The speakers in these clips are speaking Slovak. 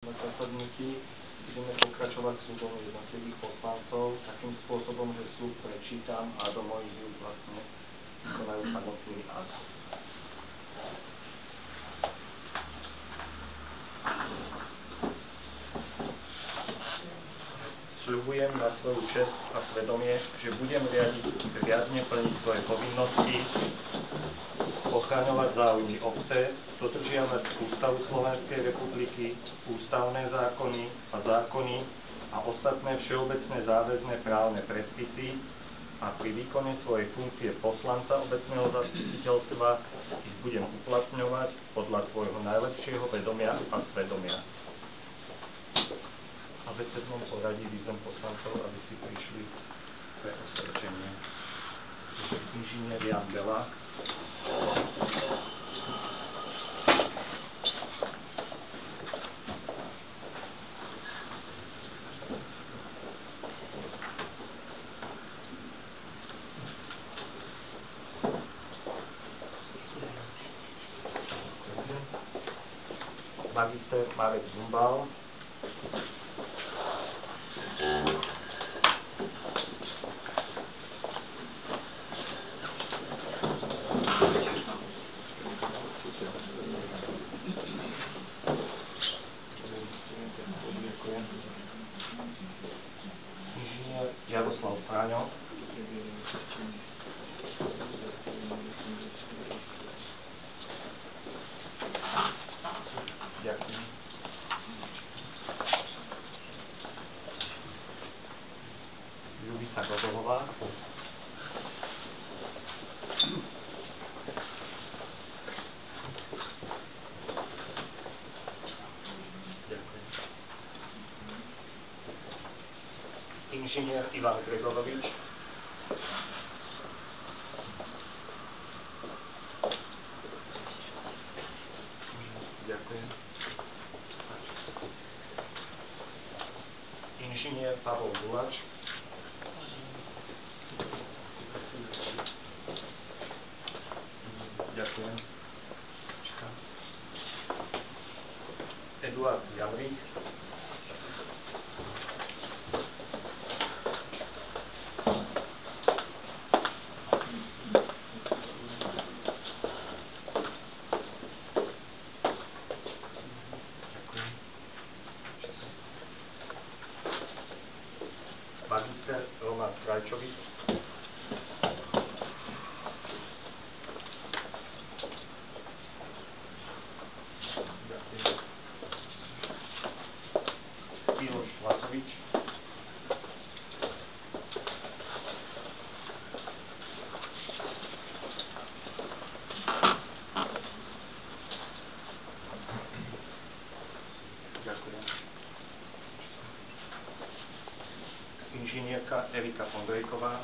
Na zasadnutí budeme pokračovať sľubom jednotlivých poslancov takým spôsobom, že sľub prečítam a do mojich ľud vlastne vykonajú samotný akt. Sľubujem na svoju česť a svedomie, že budem riadne plniť svoje povinnosti, ochraňovať záujmy obce, dodržiavať Ústavu Slovenskej republiky, ústavné zákony a ostatné všeobecné záväzné právne predpisy a pri výkone svojej funkcie poslanca obecného zastupiteľstva ich budem uplatňovať podľa svojho najlepšieho vedomia a svedomia. V abecednom poradí vyzvem poslancov, aby si prišli pre osvedčenie. Inžinier Jan Belák, magister Marek Zumbal, inžinier Jaroslav Fráňo, ďakujem. Ľubica Godolová, ďakujem. Inžinier Ivan Gregorovič, ďakujem. Inžinier Pavol Gulač, ďakujem. Eduard Javrík, magister Roman Krajčovič, ďakujem. Miloš Vlasovič, ďakujem. Inžinierka Erika Ondrejková,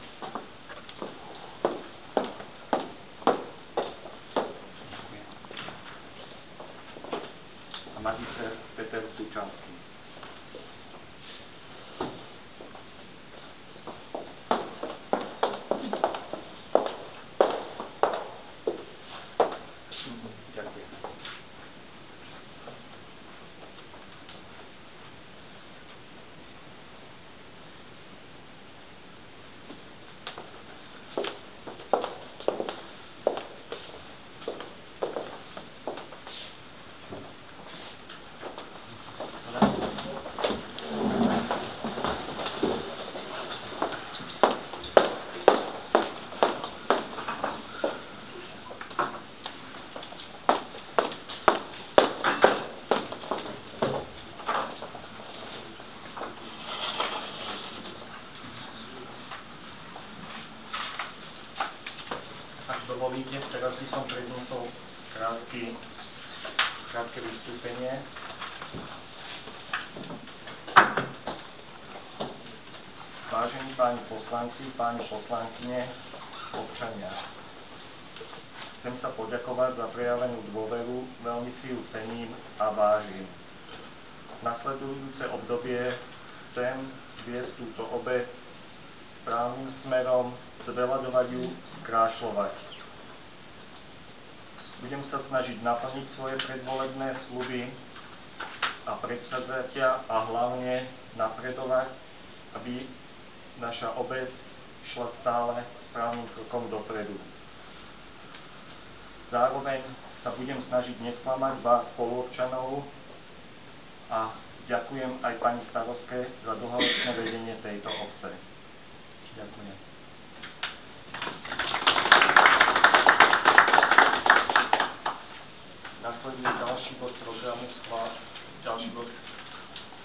a magister Peter Sučanský. Ďakujem. Ak dovolíte, teraz by som predniesol krátke vystúpenie. Vážení páni poslanci, páni poslankyne, občania, chcem sa poďakovať za prejavenú dôveru, veľmi si ju cením a vážim. Nasledujúce obdobie chcem viesť túto obec správnym smerom, zveľaďovať ju, skrášľovať. Budem sa snažiť naplniť svoje predvolebné sľuby a predsazatia a hlavne napredovať, aby naša obec šla stále správnym krokom dopredu. Zároveň sa budem snažiť nesklamať vás spoluobčanov a ďakujem aj pani starostke za dlhoročné vedenie tejto obce. Ďakujem. Nasleduje ďalší bod programu, ďalší bod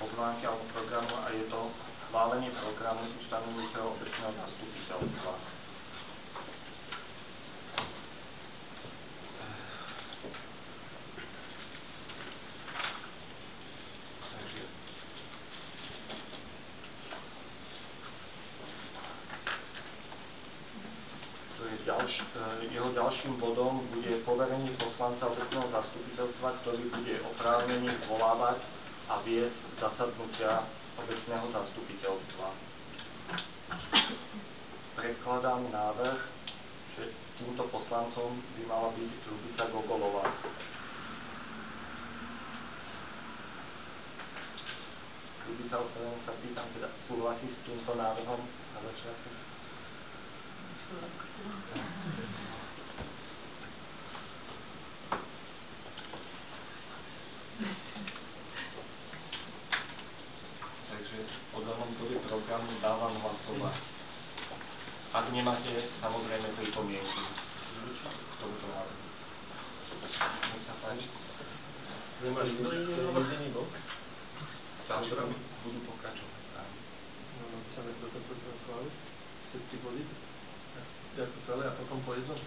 pozvánky alebo programu a je to schválenie programu ustanovujúceho obecného zastupiteľstva. Jeho ďalším bodom bude poverenie poslanca obecného zastupiteľstva, ktorý bude oprávnený zvolávať a viesť zasadnutia obecného zastupiteľstva. Predkladám návrh, že týmto poslancom by mala byť Ľubica Gogolová. Ľubica, sa pýtam, teda súhlasí s týmto návrhom na začiatku? Takže o danom bode programu dávam hlasovať. Ak nemáte, samozrejme pripomienky k tomuto návrhu. Nech sa páči. Nemáš jediný bod? Ďalšie budú pokračovať. Sa nechce to schváliť? Všetky body? Ako celé a potom po jednom?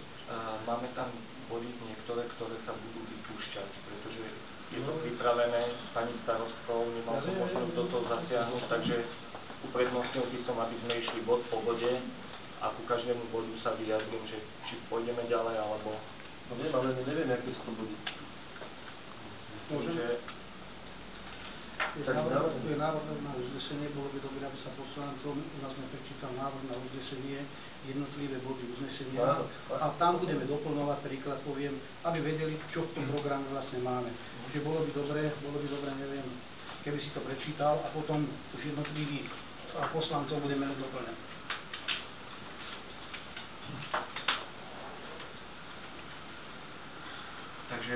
Máme tam body niektoré, ktoré sa budú vypúšťať, pretože je to pripravené pani starostkou, nemal som možnosť do toho zasiahnuť, takže uprednostnil by som, aby sme išli bod po bode a ku každému bodu sa vyjadrím, že či pôjdeme ďalej, alebo... No viem, ale neviem, aké sú to body. Môžem? Je návrh na uznesenie, bolo by dobré, aby sa poslancom, u nás sme prečítal návrh na uznesenie, jednotlivé body uznesenia a tam budeme doplňovať, príklad poviem, aby vedeli, čo v tom programe vlastne máme. Čiže bolo by dobré, neviem, keby si to prečítal a potom už jednotlivých poslancov budeme doplňať. Takže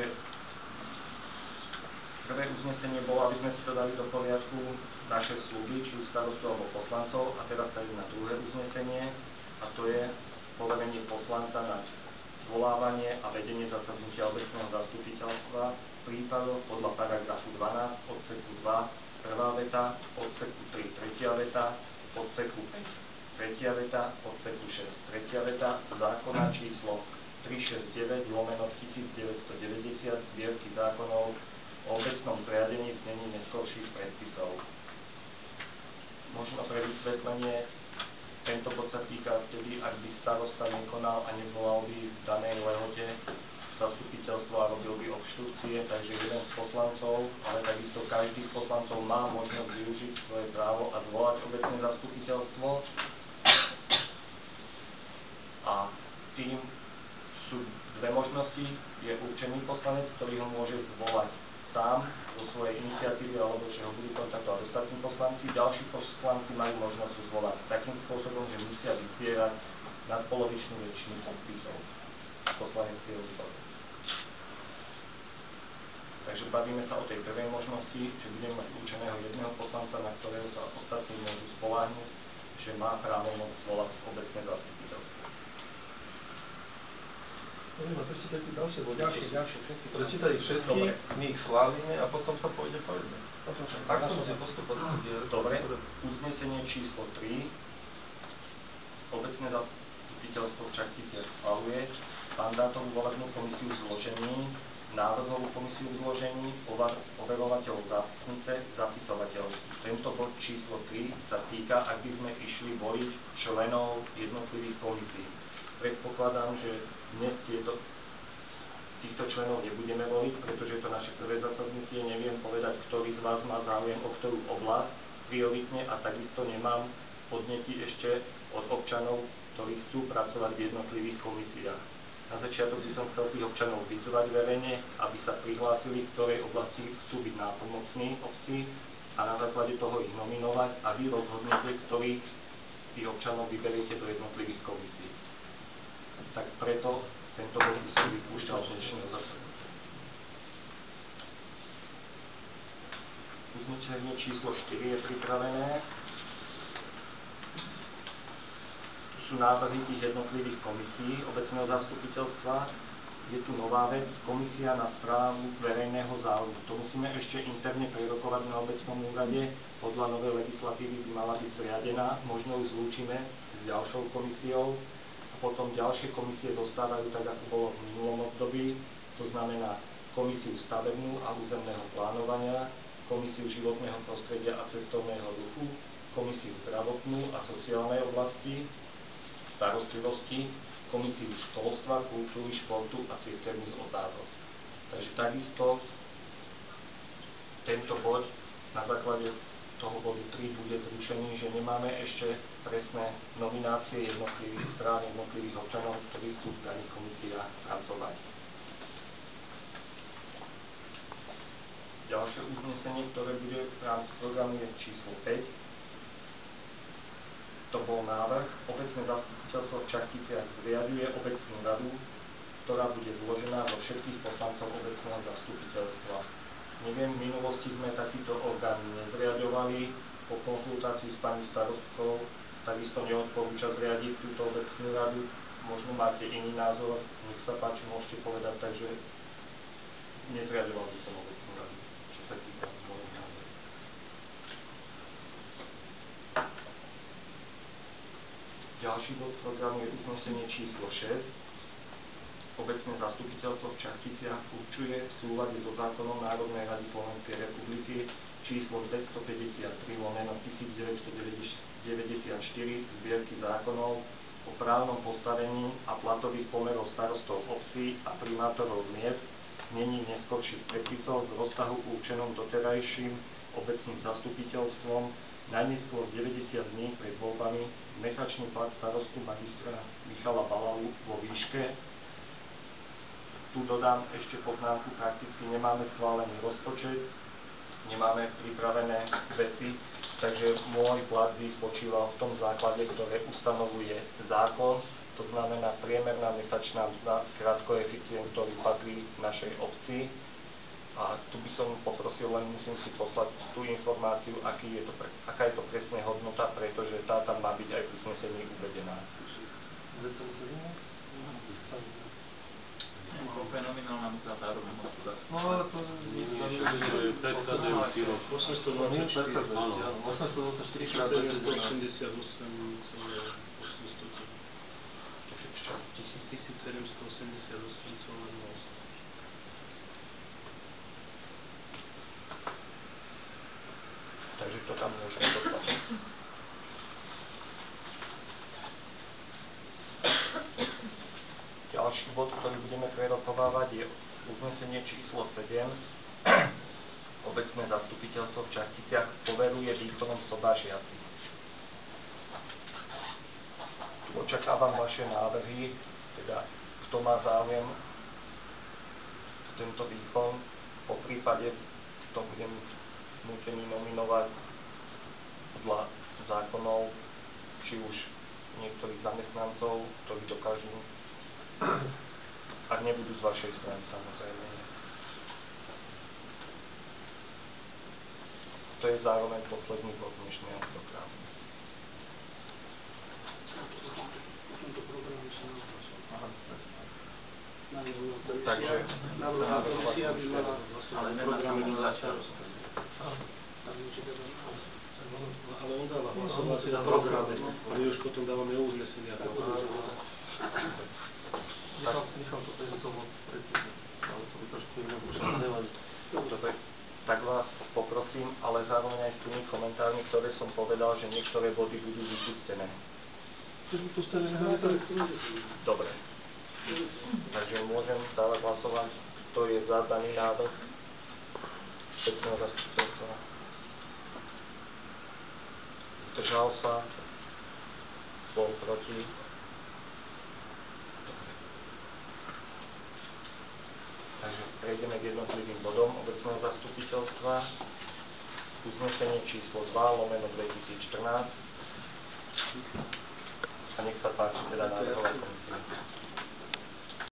prvé uznesenie bolo, aby sme si to dali do poriadku, naše sľuby, či už starostu alebo poslancov, a teraz tady na druhé uznesenie, a to je poverenie poslanca na zvolávanie a vedenie zasadnutia obecného zastupiteľstva v prípadoch podľa paragrafu 12, odseku 2, prvá veta, odseku 3, tretia veta, odseku 5, tretia veta, odseku 6, tretia veta, zákona číslo 369/1990 zbierky zákonov o obecnom zriadení v znení neskorších predpisov. Možno pre vysvetlenie, tento bod sa týka vtedy, ak by starosta nekonal a nevolal by v danej lehote zastupiteľstvo a robil by obštrukcie, takže jeden z poslancov, ale takisto každý z poslancov má možnosť využiť svoje právo a zvolať obecné zastupiteľstvo. A tým sú dve možnosti. Je určený poslanec, ktorý ho môže zvolať sám zo svojej iniciatívy alebo že ho budú kontaktovať ostatní poslanci. Ďalší poslanci majú možnosť zvolať takým spôsobom, že musia vyzbierať nadpolovičnú väčšinu podpisov poslaneckého výboru. Takže bavíme sa o tej prvej možnosti, že budeme mať určeného jedného poslanca, na ktorého sa ostatní môžu spoľahnúť, že má právomoc zvolať obecné zastupiteľstvo. No, prečítajte ďalšie body. Ďalšie, všetky. Prečítaj ich všetky, my ich slávime a potom sa pôjde po jedné. Tak som si postupovať. Dobre, uznesenie číslo 3. Obecné zastupiteľstvo v Čachticiach schvaľuje mandátovú volebnú komisiu v zložení, návrhovú komisiu v zložení, overovateľov zápisnice, zapisovateľstvu. Tento bod číslo 3 sa týka, ak by sme išli voliť členov jednotlivých komisií. Predpokladám, že dnes týchto členov nebudeme voliť, pretože je to naše prvé zasadnutie. Neviem povedať, ktorý z vás má záujem o ktorú oblasť prioritne a takisto nemám podnety ešte od občanov, ktorí chcú pracovať v jednotlivých komisiách. Na začiatok by som chcel tých občanov vyzvať verejne, aby sa prihlásili, v ktorej oblasti chcú byť nápomocní obci a na základe toho ich nominovať a vy rozhodnete, ktorých tých občanov vyberiete do jednotlivých komisí. Tak preto tento bod by som vypúšťal z dnešného zasadania. Uznesenie číslo 4 je pripravené. Tu sú návrhy tých jednotlivých komisí obecného zastupiteľstva. Je tu nová vec, komisia na správu verejného záujmu. To musíme ešte interne prerokovať na obecnom úrade. Podľa novej legislatívy by mala byť zriadená. Možno ju zlúčime s ďalšou komisiou. A potom ďalšie komisie zostávajú tak, ako bolo v minulom období. To znamená komisiu stavebnú a územného plánovania, komisiu životného prostredia a cestovného ruchu, komisiu zdravotnú a sociálnej oblasti, starostlivosti, komisiu školstva, kultúry, športu a cirkevných otázok. Takže takisto tento bod na základe toho bodu 3 bude zrušený, že nemáme ešte presné nominácie jednotlivých strán, jednotlivých občanov, ktorí chcú v daných komisiách pracovať. Ďalšie uznesenie, ktoré bude v rámci programu, je číslo 5. To bol návrh. Obecné zastupiteľstvo v Čachticiach zriaďuje obecnú radu, ktorá bude zložená zo všetkých poslancov obecného zastupiteľstva. Neviem, v minulosti sme takýto orgán nezriaďovali. Po konzultácii s pani starostkou takisto neodporúča zriadiť túto obecnú radu. Možno máte iný názor, nech sa páči, môžete povedať, takže nezriaďoval by som obecnú radu. Ďalší bod programu je uznesenie číslo 6. Obecné zastupiteľstvo v Čachticiach určuje v súlade so zákonom Národnej rady Slovenskej republiky číslo 250/1994 zbierky zákonov o právnom postavení a platových pomerov starostov obcí a primátorov miest znení neskorších predpisov z rozsahu určenom doterajším obecným zastupiteľstvom najneskôr 90 dní pred voľbami mesačný plat starostu magistra Michala Balalu vo výške. Tu dodám ešte poznámku, prakticky nemáme schválený rozpočet, nemáme pripravené veci, takže môj plat by spočíval v tom základe, ktoré ustanovuje zákon. To znamená priemerná mesačná mzda krát koeficient, ktorý patrí našej obci. A tu by som poprosil, len musím si poslať tú informáciu, aká je to presná hodnota, pretože tá tam má byť aj v uznesení uvedená. Fenomenálna mzda v národnom hospodárstve. No ale to je predchádzajúci rok. 824 krát 1788 Takže to tam môžeme dostať. Ďalší bod, ktorý budeme prerokovávať, je uznesenie číslo 7. Obecné zastupiteľstvo v Čachticiach poveruje výkonom sobášiaci. Tu očakávam vaše návrhy, teda kto má záujem tento výkon, po prípade to budem nútený nominovať podľa zákonov, či už niektorých zamestnancov, ktorí dokážu, ak nebudú z vašej strany, samozrejme. To je zároveň posledný bod dnešného programu. Takže ale nemáme starostu. Ale on dáva hlasovacie na programe, a my už potom dávame uznesenia. Nechal to prezentovať predtým, ale to by trošku inak už nevadí. Dobre, tak vás poprosím, ale zároveň aj s tými komentármi, ktoré som povedal, že niektoré body budú vypustené. Dobre. Takže môžem dávať hlasovať, kto je za daný návrh obecného zastupiteľstva. Zdržal sa, bol proti. Dobre. prejdeme k jednotlivým bodom obecného zastupiteľstva. Uznesenie číslo 2/2014. A nech sa páči teda návrhová komisia.